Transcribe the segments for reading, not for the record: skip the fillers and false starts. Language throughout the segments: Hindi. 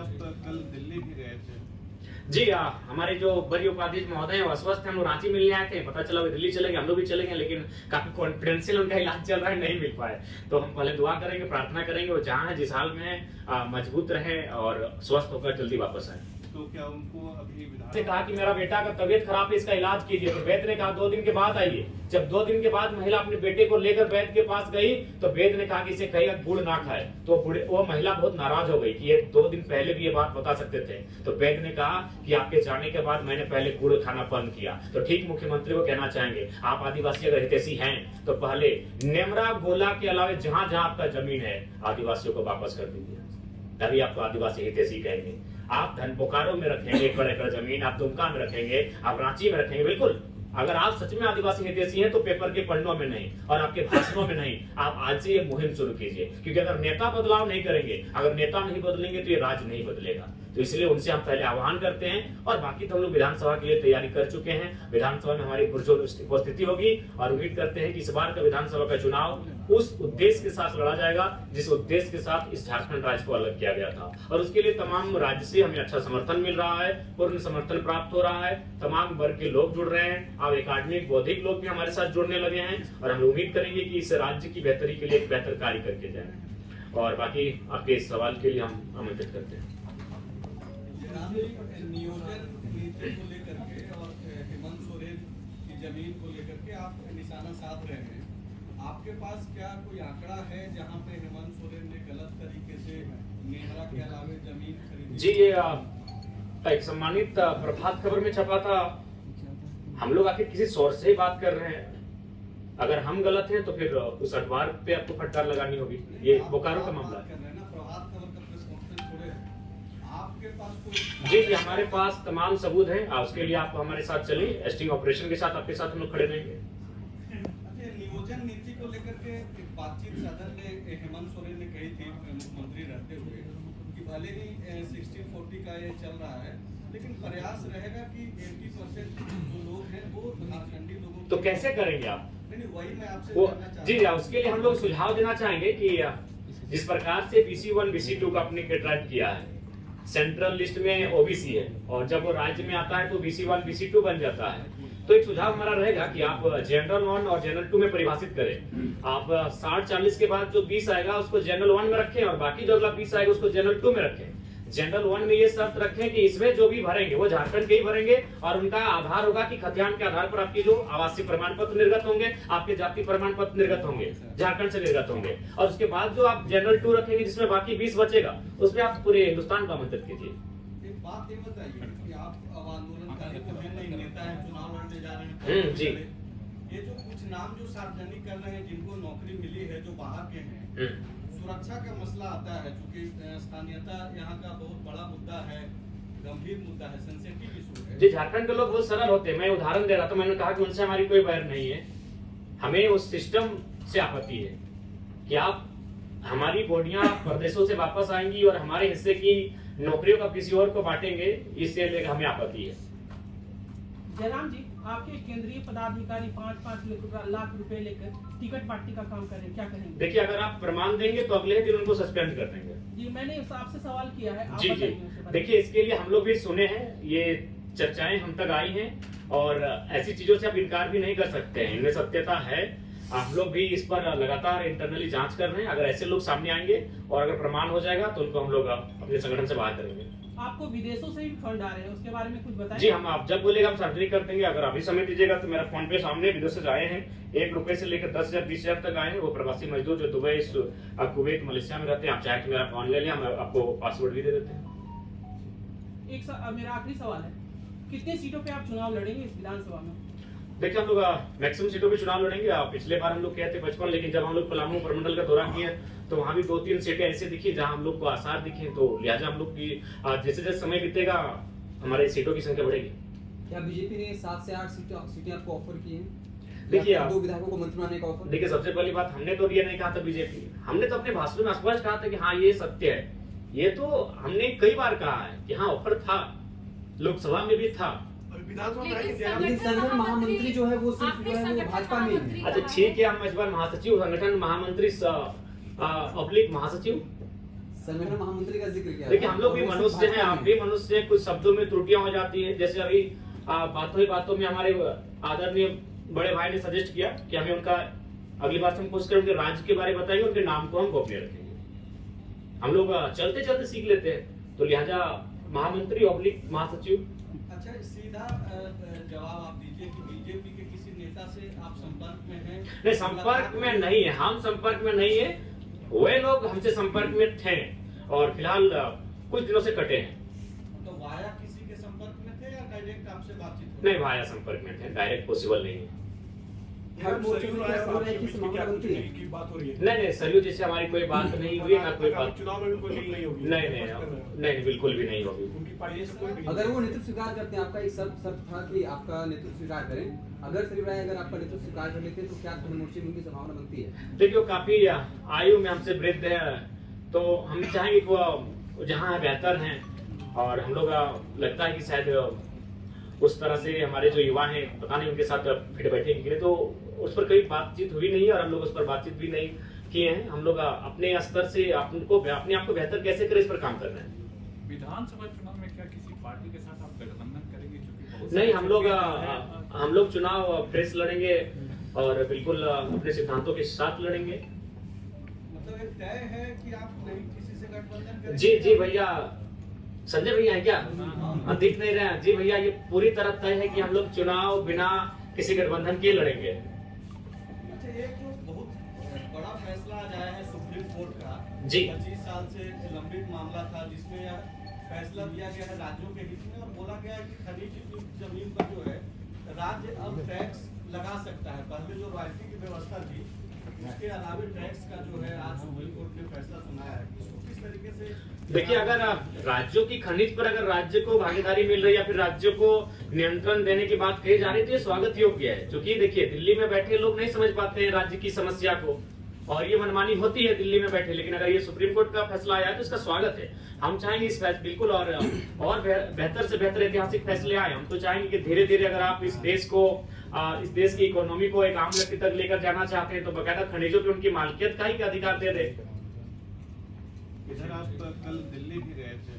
आप कल दिल्ली भी गए थे। जी हमारे जो वरीय उपाध्यक्ष महोदय हैं वो अस्वस्थ हैं, हम लोग रांची मिलने आए थे, पता चला वो दिल्ली चले गए, हम लोग भी चले गए, लेकिन काफी कॉन्फिडेंशियल उनका इलाज चल रहा है, नहीं मिल पाए। तो हम पहले दुआ करेंगे, प्रार्थना करेंगे वो जहाँ है जिस हाल में है मजबूत रहे और स्वस्थ होकर जल्दी वापस आए। तो क्या उनको अभी ने कहा कि मेरा बेटा का तबीयत खराब है, इसका इलाज कीजिए, तो वैद्य ने कहा 2 दिन के बाद आइए। जब 2 दिन के बाद महिला अपने बेटे को लेकर वैद्य के पास गई तो वैद्य ने कहा कि इसे कहिएगा गुड़ ना खाए, तो वो महिला बहुत नाराज हो गई कि ये 2 दिन पहले भी ये बात बता सकते थे। तो वैद्य ने कहा कि आपके जाने के बाद मैंने पहले गुड़ खाना बंद किया। तो ठीक मुख्यमंत्री को कहना चाहेंगे, आप आदिवासी अगर हितैषी हैं तो पहले नेमरा गोला के अलावा जहां जहां आपका जमीन है आदिवासियों को वापस कर दीजिए, तभी आपको आदिवासी हितैषी कहेंगे। आप धन बोकारो में रखेंगे 1 एकड़ जमीन, आप दुमका में रखेंगे, आप रांची में रखेंगे, बिल्कुल अगर आप सच में आदिवासी हितैषी हैं तो पेपर के पन्नों में नहीं और आपके भाषणों में नहीं, आप आज से ये मुहिम शुरू कीजिए। क्योंकि अगर नेता बदलाव नहीं करेंगे, अगर नेता नहीं बदलेंगे तो ये राज्य नहीं बदलेगा। तो इसलिए उनसे हम पहले आह्वान करते हैं और बाकी तो हम लोग विधानसभा के लिए तैयारी कर चुके हैं। विधानसभा में हमारी पुरजोर उपस्थिति होगी और उम्मीद करते हैं कि इस बार का विधानसभा का चुनाव उस उद्देश्य के साथ लड़ा जाएगा जिस उद्देश्य के साथ इस झारखंड राज्य को अलग किया गया था, और उसके लिए तमाम राज्य से हमें अच्छा समर्थन मिल रहा है, पूर्ण समर्थन प्राप्त हो रहा है, तमाम वर्ग के लोग जुड़ रहे हैं, अब एकेडमिक बौद्धिक लोग भी हमारे साथ जुड़ने लगे हैं और हम उम्मीद करेंगे कि इस राज्य की बेहतरी के लिए एक बेहतर कार्य करके जाए। और बाकी आपके इस सवाल के लिए हम आमंत्रित करते हैं। नियोजन नीति को लेकर के और हेमंत सोरेन की जमीन को लेकर के आप निशाना साध रहे हैं, आपके पास क्या कोई आंकड़ा है जहां पे हेमंत सोरेन ने गलत तरीके से नेमरा के अलावे जमीन खरीदी? जी ये एक सम्मानित प्रभात खबर में छपा था। हम लोग आखिर किसी सोर्स से ही बात कर रहे हैं, अगर हम गलत हैं तो फिर उस अखबार पे आपको फटकार लगानी होगी। ये बोकारो का मामला है। जी जी हमारे पास तमाम सबूत हैं, उसके लिए आप हमारे साथ चलिए, स्टिंग ऑपरेशन के साथ आपके साथ हम लोग खड़े रहेंगे। नियोजन नीति को लेकर के एक बातचीत सदन में हेमंत सोरेन ने कही थी मुख्यमंत्री रहते हुए कि भले ही 60-40 का ये चल रहा है, लेकिन प्रयास रहेगा कि 80% जो लोग हैं वो झारखंडी लोगों। तो कैसे करेंगे आप? नहीं वही मैं आपसे जी उसके लिए हम लोग सुझाव देना चाहेंगे कि जिस प्रकार से BC1 BC2 का आपने कैटेगराइज किया है, सेंट्रल लिस्ट में OBC है और जब वो राज्य में आता है तो BC1 BC2 बन जाता है। तो एक सुझाव हमारा रहेगा कि आप जनरल 1 और जनरल 2 में परिभाषित करें। आप 60-40 के बाद जो 20 आएगा उसको जनरल 1 में रखें और बाकी जो अगला 20 आएगा उसको जनरल 2 में रखें। जनरल 1 में ये शर्त रखें कि इसमें जो भी भरेंगे वो झारखंड के ही भरेंगे और उनका आधार होगा कि खतियान के आधार पर आपकी जो आवासीय प्रमाण पत्र निर्गत होंगे, आपके जाति प्रमाण पत्र निर्गत होंगे, झारखंड से निर्गत होंगे। और उसके बाद जो आप जनरल 2 रखेंगे जिसमें बाकी 20 बचेगा, उसमें आप पूरे हिंदुस्तान का आमंत्रित कीजिए। एक बात ये बताइए कि आप अब आंदोलनकारी तो हैं नहीं, नेता हैं, चुनाव लड़ने जा रहे हैं जी। ये जो कुछ नाम जो सार्वजनिक कर रहे हैं जिनको नौकरी मिली है जो बाहर के हैं, सुरक्षा का मसला आता है क्योंकि स्थानीयता यहाँ का बहुत बड़ा मुद्दा है, गंभीर मुद्दा है, सेंसिटिव इशू है। जी झारखंड के लोग बहुत सरल होते हैं, मैं उदाहरण दे रहा था, मैंने कहा कि उनसे हमारी कोई बैर नहीं है, हमें उस सिस्टम से आपत्ति है कि आप हमारी बॉडियां प्रदेशों से वापस आएंगी और हमारे हिस्से की नौकरियों का किसी और को बांटेंगे, इससे लेकर हमें आपत्ति है। जयराम जी, आपके केंद्रीय पदाधिकारी 5-5 लाख रुपए लेकर टिकट पार्टी का काम करें, क्या करेंगे? देखिए अगर आप प्रमाण देंगे तो अगले दिन उनको सस्पेंड कर देंगे। जी मैंने आपसे सवाल किया है, आप जी जी देखिए इसके लिए हम लोग भी सुने हैं, ये चर्चाएं हम तक आई हैं और ऐसी चीजों से आप इनकार भी नहीं कर सकते हैं, इनमें सत्यता है। हम लोग भी इस पर लगातार इंटरनली जांच कर रहे हैं, अगर ऐसे लोग सामने आएंगे और अगर प्रमाण हो जाएगा तो उनको हम लोग अपने संगठन से बाहर करेंगे। आपको विदेशों से भी फंड आ रहे हैं, उसके बारे में कुछ बताएं? जी हम आप जब बोलेगा हम सार्वजनिक कर देंगे। अगर अभी समय दीजिएगा तो मेरा फोन पे सामने विदेश से आए हैं, 1 रुपए से लेकर 10,000 20,000 तक आए हैं, वो प्रवासी मजदूर जो दुबई, कुवैत, मलेशिया में रहते हैं। आप चाहे तो मेरा फोन ले लें, हम आपको पासवर्ड भी दे देते हैं। मेरा आखिरी सवाल है, कितने सीटों पे आप चुनाव लड़ेंगे इस विधानसभा में? देखिए हम लोग मैक्सिमम सीटों पे चुनाव लड़ेंगे। पिछले बार हम लोग किए थे 55, लेकिन जब हम लोग पलामू प्रमंडल का दौरा किए तो वहाँ भी 2-3 सीटें ऐसे दिखी जहाँ हम लोग को आसार दिखे, तो लिहाजा हम लोग की जैसे जैसे समय बीतेगा हमारे सीटों की संख्या बढ़ेगी। क्या बीजेपी ने 7 से 8 सीटें आपको ऑफर की हैं? देखिए 2 विधायकों को मंत्री बनाने का ऑफर। देखिए सबसे पहली बात, हमने तो ये नहीं कहा था बीजेपी, हमने तो अपने भाषण में स्पष्ट कहा था कि हाँ ये सत्य है। ये तो हमने कई बार कहा है कि हाँ ऑफर था, लोकसभा में भी था। संगठन महामंत्री जो है वो सिर्फ जो है वो भाजपा में है। अच्छा ठीक है, हम इस बार महासचिव, संगठन महामंत्री पब्लिक महासचिव संगठन महामंत्री का जिक्र किया। देखिए हम लोग भी मनुष्य हैं, आप भी मनुष्य हैं, कुछ शब्दों में त्रुटियां हो जाती हैं। जैसे अभी बातों में हमारे आदरणीय बड़े भाई ने सजेस्ट किया कि हमें उनका अगली बार से हम कोशिश करें उनके राज्य के बारे में बताएंगे, उनके नाम को हम गोपनीय रखेंगे। हम लोग चलते चलते सीख लेते हैं, तो लिहाजा महामंत्री ऑब्लिक महासचिव। अच्छा, सीधा जवाब आप दीजिए कि बीजेपी के किसी नेता से आप संपर्क में हैं? नहीं, संपर्क में नहीं है, हम संपर्क में नहीं है, वे लोग हमसे संपर्क में थे और फिलहाल कुछ दिनों से कटे हैं। तो वाया किसी के संपर्क में थे या डायरेक्ट आपसे बातचीत? नहीं, वाया संपर्क में थे, डायरेक्ट पॉसिबल नहीं है। हर मोर्चे में क्या हो रहा है कि समानता बनती है? की बात हो रही है। नहीं, सरयू जी से हमारी कोई बात नहीं हुई, ना कोई बात। चुनाव में भी कोई डील नहीं होगी। नहीं, बिल्कुल भी नहीं होगी। उनकी पार्टी से कोई अगर वो नेतृत्व स्वीकार करते हैं, आपका एक शर्त था कि आपका नेतृत्व स्वीकार करें, अगर सलीम राय अगर आपका नेतृत्व स्वीकार कर लेते हैं तो क्या खंड मोर्चे में उनकी संभावना बनती है? देखिए वो काफी आयु में हमसे वृद्ध है, तो हम चाहेंगे कि वो जहाँ है बेहतर हैं, और हम लोग लगता है कि शायद उस तरह से हमारे जो युवा हैं पता नहीं उनके साथ फिट बैठेंगे, तो उस पर कोई बातचीत हुई नहीं है और हम लोग उस पर बातचीत भी नहीं किए हैं। हम लोग अपने स्तर से अपने आप को बेहतर कैसे करें इस पर काम कर रहे हैं। विधानसभा चुनाव में क्या किसी पार्टी के साथ आप गठबंधन करेंगे? नहीं, हम लोग चुनाव फ्रेश लड़ेंगे और बिल्कुल अपने सिद्धांतों के साथ लड़ेंगे। मतलब ये तय है कि आप नहीं किसी से गठबंधन करेंगे? जी भैया, संजय भैया है क्या? दिख नहीं रहे हैं जी भैया, ये पूरी तरह तय है कि हम लोग चुनाव बिना किसी गठबंधन के लड़ेंगे। अच्छा, एक जो बहुत बड़ा फैसला आज आया है सुप्रीम कोर्ट का, जी। 25 साल से लंबित मामला था, जिसमें यह फैसला दिया गया है राज्यों के हित में और बोला गया है कि खनिज की जमीन पर जो है राज्य अब टैक्स लगा सकता है। पहले जो रॉयल्टी की व्यवस्था थी उसके अलावा टैक्स का जो है आज सुप्रीम कोर्ट ने फैसला सुनाया है। इसको किस तरीके से देखिए, अगर राज्यों की खनिज पर अगर राज्य को भागीदारी मिल रही है या फिर राज्य को नियंत्रण देने की बात कही जा रही है तो ये स्वागत योग्य है। क्योंकि देखिए दिल्ली में बैठे लोग नहीं समझ पाते हैं राज्य की समस्या को, और ये मनमानी होती है दिल्ली में बैठे, लेकिन अगर ये सुप्रीम कोर्ट का फैसला आया तो इसका स्वागत है। हम चाहेंगे इस फैसले बिल्कुल और बेहतर से बेहतर ऐतिहासिक फैसले आए। हम तो चाहेंगे कि धीरे धीरे अगर आप इस देश की इकोनॉमी को एक आम व्यक्ति तक लेकर जाना चाहते हैं तो बकायदा खनिजों पे उनकी मालिकियत का ही अधिकार दे दे। इधर आप कल दिल्ली भी गए थे।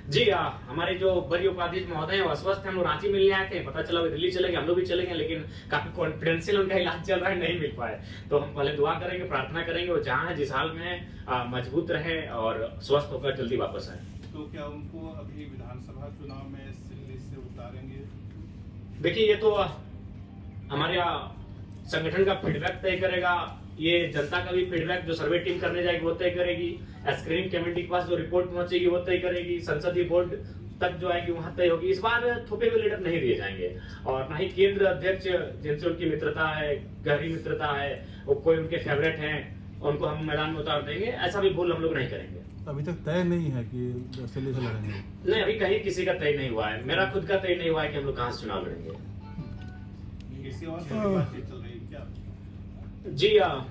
जी हमारे जो वरीय उपाध्यक्ष महोदय हैं वो अस्वस्थ हैं, हम लोग रांची मिलने आए थे, पता चला वो दिल्ली चले गए, हम लोग भी चले गए, लेकिन काफी कॉन्फिडेंशियल उनका इलाज चल रहा है, नहीं मिल पाए। तो हम पहले दुआ करेंगे, प्रार्थना करेंगे वो जहाँ है जिस हाल में है मजबूत रहे और स्वस्थ होकर जल्दी वापस आए। तो क्या उनको अभी विधानसभा चुनाव में दिल्ली से उतारेंगे? देखिए ये तो हमारे संगठन का फीडबैक तय करेगा, ये जनता का भी फीडबैक जो सर्वे टीम करने जाएगी वो तय करेगी, स्क्रीनिंग कमेटी के पास जो रिपोर्ट पहुंचेगी वो तय करेगी, संसदीय बोर्ड तक जो आएगी वहां तय होगी। इस बार थोपे हुए लीडर नहीं दिए जाएंगे और ना ही केंद्र अध्यक्ष जिनसे उनकी मित्रता है, गहरी मित्रता है, वो कोई उनके फेवरेट हैं उनको हम मैदान में उतार देंगे, ऐसा भी भूल हम लोग नहीं करेंगे। अभी तक तय नहीं है कि दिल्ली से लड़ेंगे? नहीं, अभी कहीं किसी का तय नहीं हुआ है, मेरा खुद का तय नहीं हुआ है कि हम लोग कहाँ से चुनाव लड़ेंगे। किसी और से भी बातचीत चल रही है क्या? जी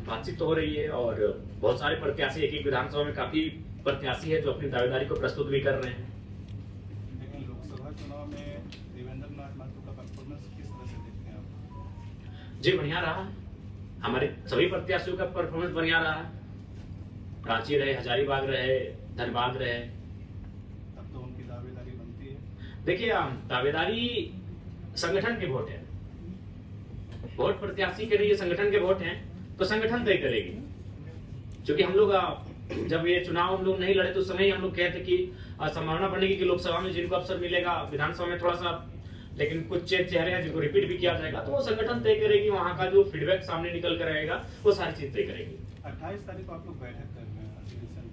बातचीत तो हो रही है और बहुत सारे प्रत्याशी, एक विधानसभा में काफी प्रत्याशी है जो अपनी दावेदारी को प्रस्तुत भी कर रहे हैं। लेकिन लोकसभा चुनाव में देवेंद्र नाथ महतो का परफॉर्मेंस किस तरह से देखते हैं आप? जी बढ़िया रहा, हमारे सभी प्रत्याशियों का परफॉर्मेंस बढ़िया रहा, रांची रहे, हजारीबाग रहे, धनबाद रहे। तब तो उनकी दावेदारी बनती है। देखिए दावेदारी संगठन के वोट है, वोट प्रत्याशी के लिए संगठन के वोट हैं तो संगठन तय करेगी। क्योंकि हम लोग जब ये चुनाव हम लोग नहीं लड़े तो उस समय हम लोग कहते कि संभावना बनेगी कि लोकसभा में जिनको अवसर मिलेगा, विधानसभा में थोड़ा सा, लेकिन कुछ चेहरे हैं जिनको रिपीट भी किया जाएगा, तो वो संगठन तय करेगी, वहां का जो फीडबैक सामने निकल कर आएगा वो सारी चीज तय करेगी। 28 तारीख को आप लोग बैठक कर रहे हैं अधिवेशन,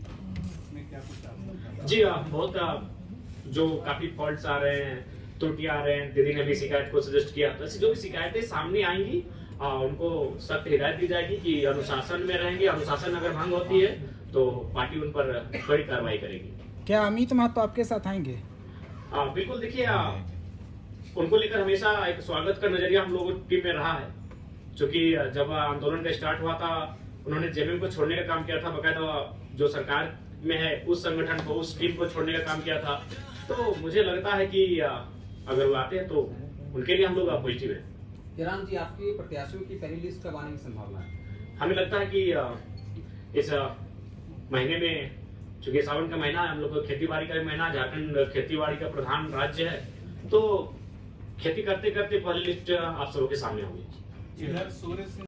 उसमें क्या कुछ आप? जी बहुत जो काफी फॉल्ट्स आ रहे हैं, त्रुटियां आ रहे हैं, दीदी ने भी शिकायत को सजेस्ट किया, तो ऐसी जो भी शिकायतें सामने आएंगी उनको सख्त हिदायत दी जाएगी कि अनुशासन में रहेंगे, अनुशासन अगर भंग होती है तो पार्टी उन पर कड़ी कार्रवाई करेगी। क्या अमित महतो आपके साथ आएंगे? बिल्कुल, देखिए उनको लेकर हमेशा एक स्वागत का नजरिया हम लोगों की टीम में रहा है। क्योंकि जब आंदोलन का स्टार्ट हुआ था उन्होंने जेएमएम को छोड़ने का काम किया था, बकायदा जो सरकार में है उस संगठन को, उस टीम को छोड़ने का काम किया था। तो मुझे लगता है कि अगर वो आते हैं तो उनके लिए हम लोग पॉजिटिव है। जयराम जी, आपके प्रत्याशियों की पहली लिस्ट कब आने की संभावना है? हमें लगता है कि इस महीने में क्योंकि सावन का महीना है, हम लोग को खेती बाड़ी का भी महीना, झारखंड खेती बाड़ी का प्रधान राज्य है, तो खेती करते करते पहली लिस्ट आप सबों के सामने होगी। इधर सूर्य सिंह